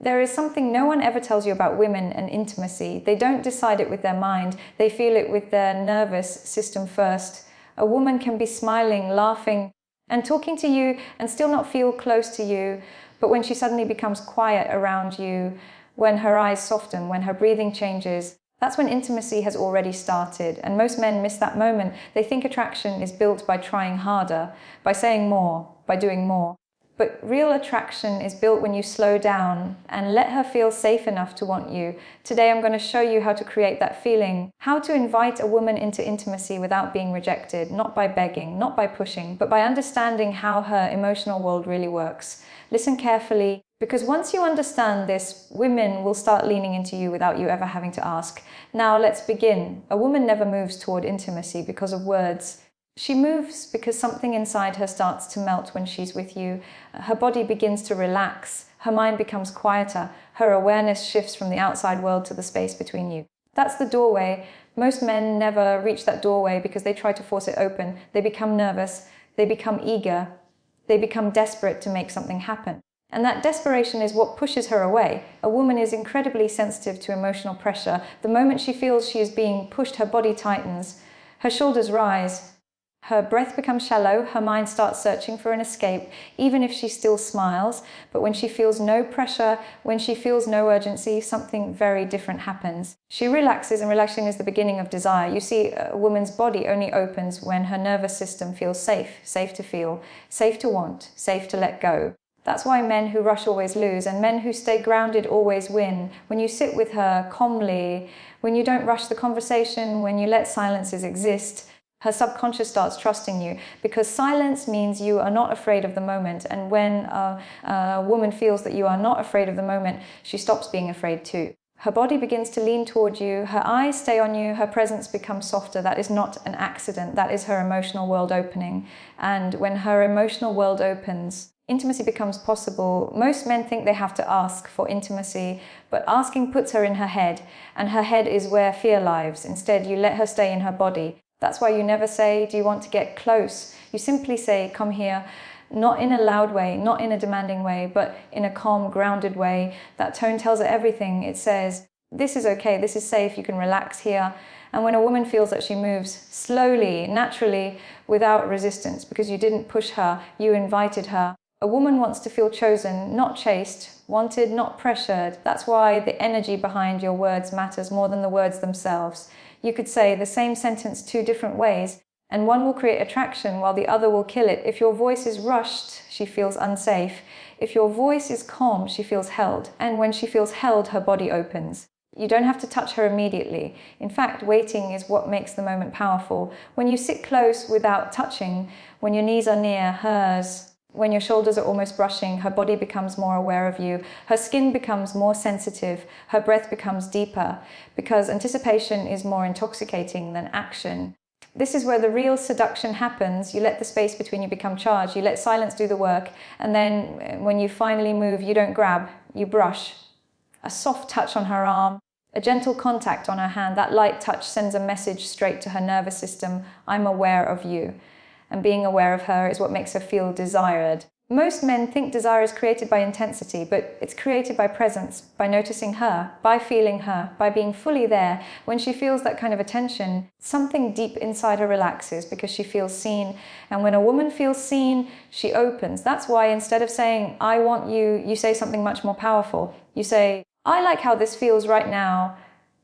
There is something no one ever tells you about women and intimacy. They don't decide it with their mind. They feel it with their nervous system first. A woman can be smiling, laughing, and talking to you and still not feel close to you. But when she suddenly becomes quiet around you, when her eyes soften, when her breathing changes, that's when intimacy has already started. And most men miss that moment. They think attraction is built by trying harder, by saying more, by doing more. But real attraction is built when you slow down and let her feel safe enough to want you. Today I'm going to show you how to create that feeling, how to invite a woman into intimacy without being rejected, not by begging, not by pushing, but by understanding how her emotional world really works. Listen carefully, because once you understand this, women will start leaning into you without you ever having to ask. Now let's begin. A woman never moves toward intimacy because of words. She moves because something inside her starts to melt when she's with you. Her body begins to relax. Her mind becomes quieter. Her awareness shifts from the outside world to the space between you. That's the doorway. Most men never reach that doorway because they try to force it open. They become nervous. They become eager. They become desperate to make something happen. And that desperation is what pushes her away. A woman is incredibly sensitive to emotional pressure. The moment she feels she is being pushed, her body tightens. Her shoulders rise. Her breath becomes shallow, her mind starts searching for an escape, even if she still smiles. But when she feels no pressure, when she feels no urgency, something very different happens. She relaxes, and relaxing is the beginning of desire. You see, a woman's body only opens when her nervous system feels safe, safe to feel, safe to want, safe to let go. That's why men who rush always lose, and men who stay grounded always win. When you sit with her calmly, when you don't rush the conversation, when you let silences exist, her subconscious starts trusting you, because silence means you are not afraid of the moment. And when a woman feels that you are not afraid of the moment, she stops being afraid too. Her body begins to lean toward you, her eyes stay on you, her presence becomes softer. That is not an accident, that is her emotional world opening. And when her emotional world opens, intimacy becomes possible. Most men think they have to ask for intimacy, but asking puts her in her head, and her head is where fear lives. Instead, you let her stay in her body. That's why you never say, do you want to get close? You simply say, come here, not in a loud way, not in a demanding way, but in a calm, grounded way. That tone tells her everything. It says, this is okay, this is safe, you can relax here. And when a woman feels that she moves slowly, naturally, without resistance, because you didn't push her, you invited her. A woman wants to feel chosen, not chased, wanted, not pressured. That's why the energy behind your words matters more than the words themselves. You could say the same sentence two different ways, and one will create attraction while the other will kill it. If your voice is rushed, she feels unsafe. If your voice is calm, she feels held. And when she feels held, her body opens. You don't have to touch her immediately. In fact, waiting is what makes the moment powerful. When you sit close without touching, when your knees are near hers, when your shoulders are almost brushing, her body becomes more aware of you. Her skin becomes more sensitive. Her breath becomes deeper, because anticipation is more intoxicating than action. This is where the real seduction happens. You let the space between you become charged. You let silence do the work. And then when you finally move, you don't grab, you brush. A soft touch on her arm, a gentle contact on her hand. That light touch sends a message straight to her nervous system. I'm aware of you. And being aware of her is what makes her feel desired. Most men think desire is created by intensity, but it's created by presence, by noticing her, by feeling her, by being fully there. When she feels that kind of attention, something deep inside her relaxes because she feels seen. And when a woman feels seen, she opens. That's why instead of saying, I want you, you say something much more powerful. You say, I like how this feels right now.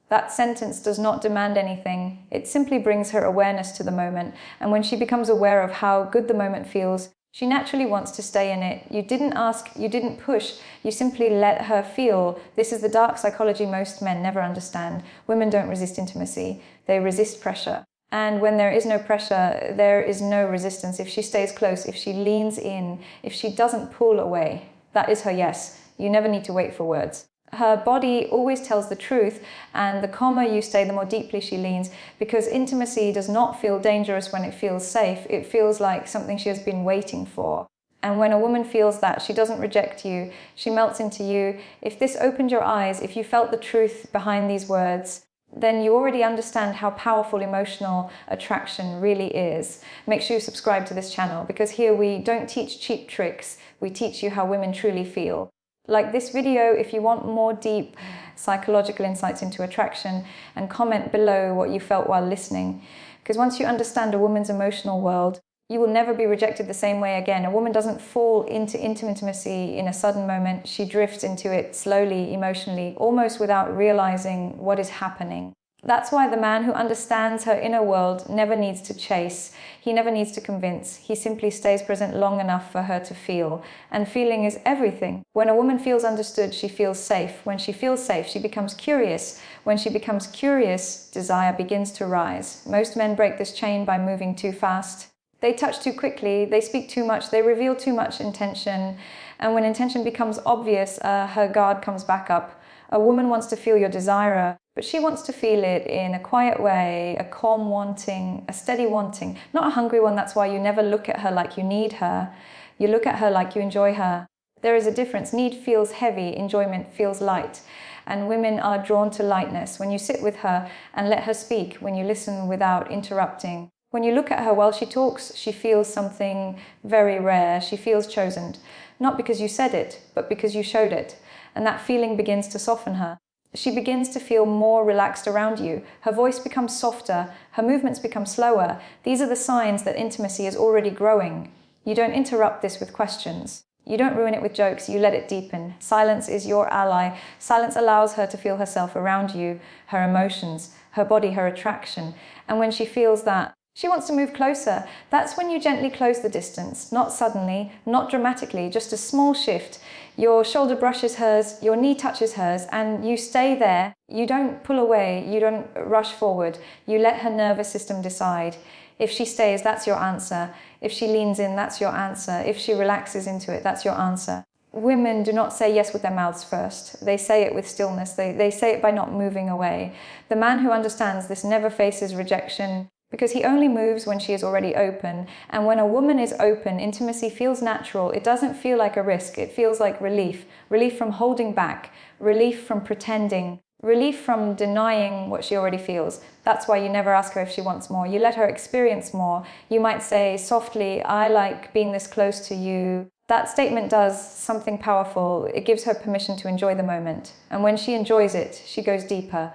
That sentence does not demand anything. It simply brings her awareness to the moment. And when she becomes aware of how good the moment feels, she naturally wants to stay in it. You didn't ask, you didn't push, you simply let her feel. This is the dark psychology most men never understand. Women don't resist intimacy, they resist pressure. And when there is no pressure, there is no resistance. If she stays close, if she leans in, if she doesn't pull away, that is her yes. You never need to wait for words. Her body always tells the truth, and the calmer you stay, the more deeply she leans, because intimacy does not feel dangerous when it feels safe. It feels like something she has been waiting for. And when a woman feels that, she doesn't reject you, she melts into you. If this opened your eyes, if you felt the truth behind these words, then you already understand how powerful emotional attraction really is. Make sure you subscribe to this channel, because here we don't teach cheap tricks, we teach you how women truly feel. Like this video if you want more deep psychological insights into attraction, and comment below what you felt while listening. Because once you understand a woman's emotional world, you will never be rejected the same way again. A woman doesn't fall into intimacy in a sudden moment. She drifts into it slowly, emotionally, almost without realizing what is happening. That's why the man who understands her inner world never needs to chase. He never needs to convince. He simply stays present long enough for her to feel. And feeling is everything. When a woman feels understood, she feels safe. When she feels safe, she becomes curious. When she becomes curious, desire begins to rise. Most men break this chain by moving too fast. They touch too quickly, they speak too much, they reveal too much intention. And when intention becomes obvious, her guard comes back up. A woman wants to feel your desire, but she wants to feel it in a quiet way, a calm wanting, a steady wanting. Not a hungry one. That's why you never look at her like you need her. You look at her like you enjoy her. There is a difference. Need feels heavy, enjoyment feels light. And women are drawn to lightness. When you sit with her and let her speak, when you listen without interrupting, when you look at her while she talks, she feels something very rare. She feels chosen. Not because you said it, but because you showed it. And that feeling begins to soften her. She begins to feel more relaxed around you. Her voice becomes softer. Her movements become slower. These are the signs that intimacy is already growing. You don't interrupt this with questions. You don't ruin it with jokes. You let it deepen. Silence is your ally. Silence allows her to feel herself around you, her emotions, her body, her attraction. And when she feels that, she wants to move closer. That's when you gently close the distance, not suddenly, not dramatically, just a small shift. Your shoulder brushes hers, your knee touches hers, and you stay there. You don't pull away, you don't rush forward. You let her nervous system decide. If she stays, that's your answer. If she leans in, that's your answer. If she relaxes into it, that's your answer. Women do not say yes with their mouths first. They say it with stillness. They say it by not moving away. The man who understands this never faces rejection, because he only moves when she is already open. And when a woman is open, intimacy feels natural. It doesn't feel like a risk. It feels like relief. Relief from holding back. Relief from pretending. Relief from denying what she already feels. That's why you never ask her if she wants more. You let her experience more. You might say softly, "I like being this close to you." That statement does something powerful. It gives her permission to enjoy the moment. And when she enjoys it, she goes deeper.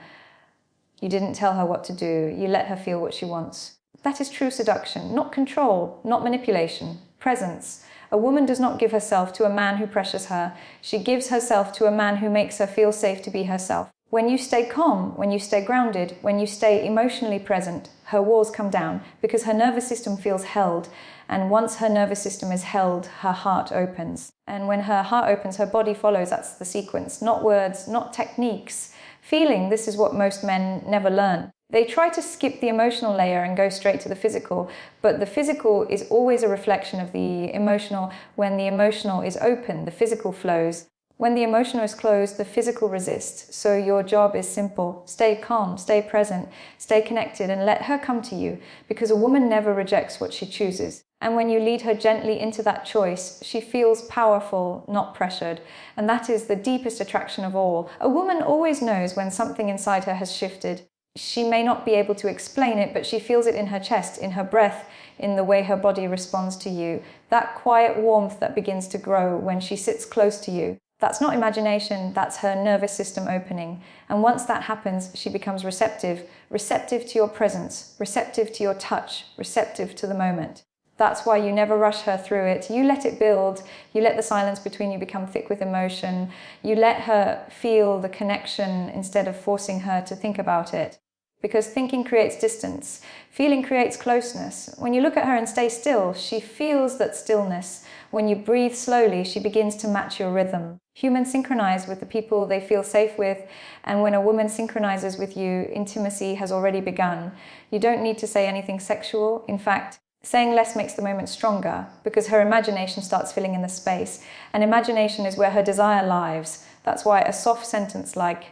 You didn't tell her what to do. You let her feel what she wants. That is true seduction, not control, not manipulation, presence. A woman does not give herself to a man who pressures her. She gives herself to a man who makes her feel safe to be herself. When you stay calm, when you stay grounded, when you stay emotionally present, her walls come down because her nervous system feels held. And once her nervous system is held, her heart opens. And when her heart opens, her body follows. That's the sequence. Not words, not techniques. Feeling, this is what most men never learn. They try to skip the emotional layer and go straight to the physical, but the physical is always a reflection of the emotional. When the emotional is open, the physical flows. When the emotional is closed, the physical resists. So your job is simple. Stay calm, stay present, stay connected, and let her come to you, because a woman never rejects what she chooses. And when you lead her gently into that choice, she feels powerful, not pressured. And that is the deepest attraction of all. A woman always knows when something inside her has shifted. She may not be able to explain it, but she feels it in her chest, in her breath, in the way her body responds to you. That quiet warmth that begins to grow when she sits close to you. That's not imagination, that's her nervous system opening. And once that happens, she becomes receptive. Receptive to your presence, receptive to your touch, receptive to the moment. That's why you never rush her through it. You let it build. You let the silence between you become thick with emotion. You let her feel the connection instead of forcing her to think about it. Because thinking creates distance. Feeling creates closeness. When you look at her and stay still, she feels that stillness. When you breathe slowly, she begins to match your rhythm. Humans synchronize with the people they feel safe with, and when a woman synchronizes with you, intimacy has already begun. You don't need to say anything sexual. In fact, saying less makes the moment stronger, because her imagination starts filling in the space. And imagination is where her desire lives. That's why a soft sentence like,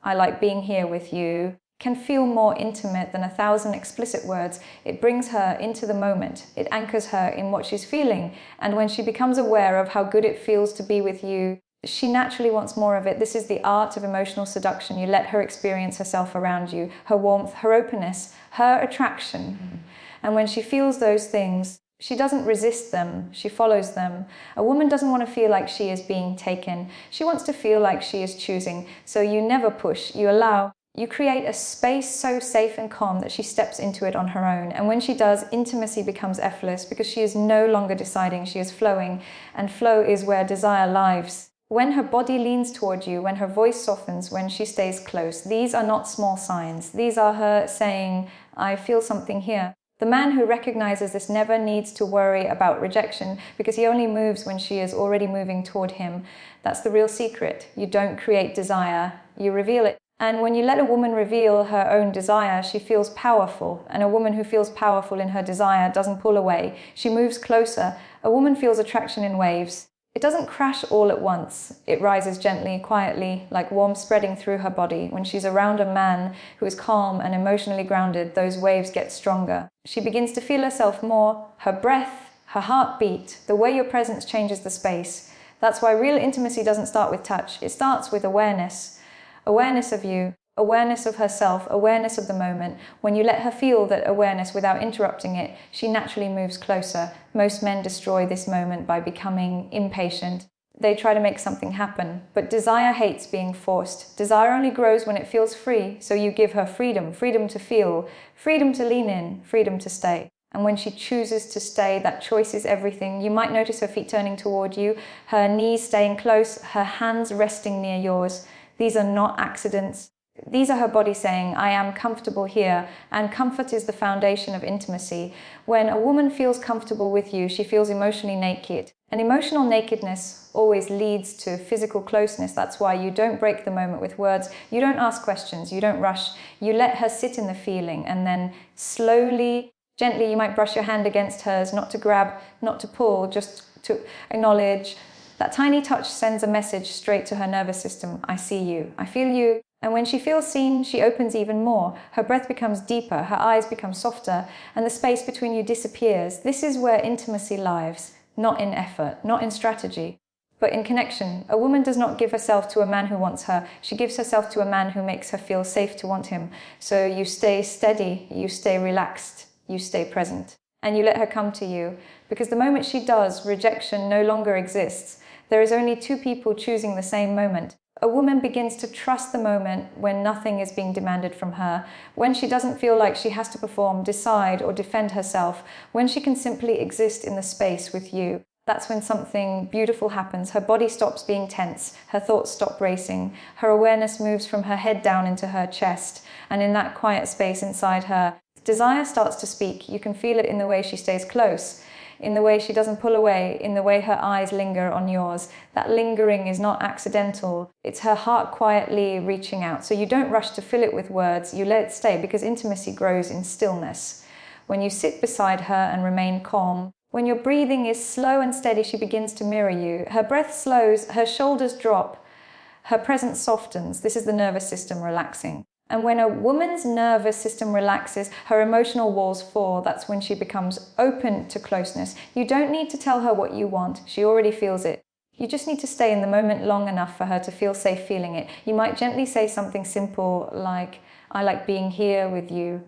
"I like being here with you," can feel more intimate than 1,000 explicit words. It brings her into the moment. It anchors her in what she's feeling. And when she becomes aware of how good it feels to be with you, she naturally wants more of it. This is the art of emotional seduction. You let her experience herself around you, her warmth, her openness, her attraction. And when she feels those things, She doesn't resist them, she follows them. A woman doesn't want to feel like she is being taken. She wants to feel like she is choosing. So you never push, you allow. You create a space so safe and calm that she steps into it on her own. And when she does, intimacy becomes effortless because she is no longer deciding, she is flowing. And flow is where desire lives. When her body leans toward you, when her voice softens, when she stays close, these are not small signs. These are her saying, I feel something here. The man who recognizes this never needs to worry about rejection because he only moves when she is already moving toward him. That's the real secret. You don't create desire, you reveal it. And when you let a woman reveal her own desire, she feels powerful. And a woman who feels powerful in her desire doesn't pull away. She moves closer. A woman feels attraction in waves. It doesn't crash all at once. It rises gently, quietly, like warmth spreading through her body. When she's around a man who is calm and emotionally grounded, those waves get stronger. She begins to feel herself more, her breath, her heartbeat, the way your presence changes the space. That's why real intimacy doesn't start with touch. It starts with awareness. Awareness of you, awareness of herself, awareness of the moment. When you let her feel that awareness without interrupting it, she naturally moves closer. Most men destroy this moment by becoming impatient. They try to make something happen, but desire hates being forced. Desire only grows when it feels free, so you give her freedom, freedom to feel, freedom to lean in, freedom to stay. And when she chooses to stay, that choice is everything. You might notice her feet turning toward you, her knees staying close, her hands resting near yours. These are not accidents. These are her body saying, I am comfortable here, and comfort is the foundation of intimacy. When a woman feels comfortable with you, she feels emotionally naked. And emotional nakedness always leads to physical closeness. That's why you don't break the moment with words. You don't ask questions. You don't rush. You let her sit in the feeling, and then slowly, gently, you might brush your hand against hers, not to grab, not to pull, just to acknowledge. That tiny touch sends a message straight to her nervous system. I see you. I feel you. And when she feels seen, she opens even more. Her breath becomes deeper, her eyes become softer, and the space between you disappears. This is where intimacy lives, not in effort, not in strategy, but in connection. A woman does not give herself to a man who wants her. She gives herself to a man who makes her feel safe to want him. So you stay steady, you stay relaxed, you stay present, and you let her come to you. Because the moment she does, rejection no longer exists. There is only two people choosing the same moment. A woman begins to trust the moment when nothing is being demanded from her, when she doesn't feel like she has to perform, decide, or defend herself, when she can simply exist in the space with you. That's when something beautiful happens. Her body stops being tense, her thoughts stop racing, her awareness moves from her head down into her chest, and in that quiet space inside her, desire starts to speak. You can feel it in the way she stays close, in the way she doesn't pull away, in the way her eyes linger on yours. That lingering is not accidental. It's her heart quietly reaching out. So you don't rush to fill it with words, you let it stay, because intimacy grows in stillness. When you sit beside her and remain calm, when your breathing is slow and steady, she begins to mirror you. Her breath slows, her shoulders drop, her presence softens. This is the nervous system relaxing. And when a woman's nervous system relaxes, her emotional walls fall. That's when she becomes open to closeness. You don't need to tell her what you want. She already feels it. You just need to stay in the moment long enough for her to feel safe feeling it. You might gently say something simple like, I like being here with you.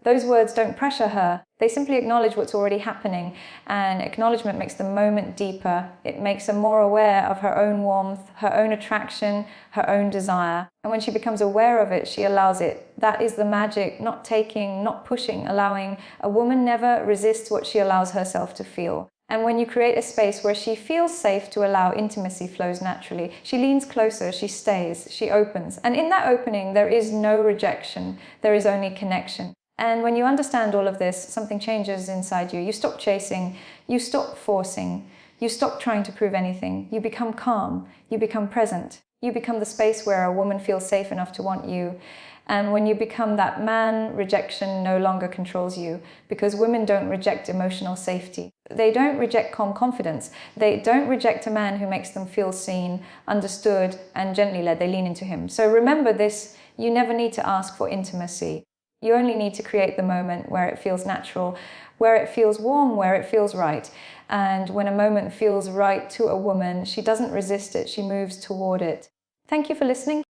Those words don't pressure her. They simply acknowledge what's already happening, and acknowledgement makes the moment deeper. It makes her more aware of her own warmth, her own attraction, her own desire. And when she becomes aware of it, she allows it. That is the magic, not taking, not pushing, allowing. A woman never resists what she allows herself to feel. And when you create a space where she feels safe to allow, intimacy flows naturally. She leans closer, she stays, she opens. And in that opening, there is no rejection. There is only connection. And when you understand all of this, something changes inside you. You stop chasing, you stop forcing, you stop trying to prove anything. You become calm, you become present. You become the space where a woman feels safe enough to want you. And when you become that man, rejection no longer controls you, because women don't reject emotional safety. They don't reject calm confidence. They don't reject a man who makes them feel seen, understood, and gently led. They lean into him. So remember this, you never need to ask for intimacy. You only need to create the moment where it feels natural, where it feels warm, where it feels right. And when a moment feels right to a woman, she doesn't resist it, she moves toward it. Thank you for listening.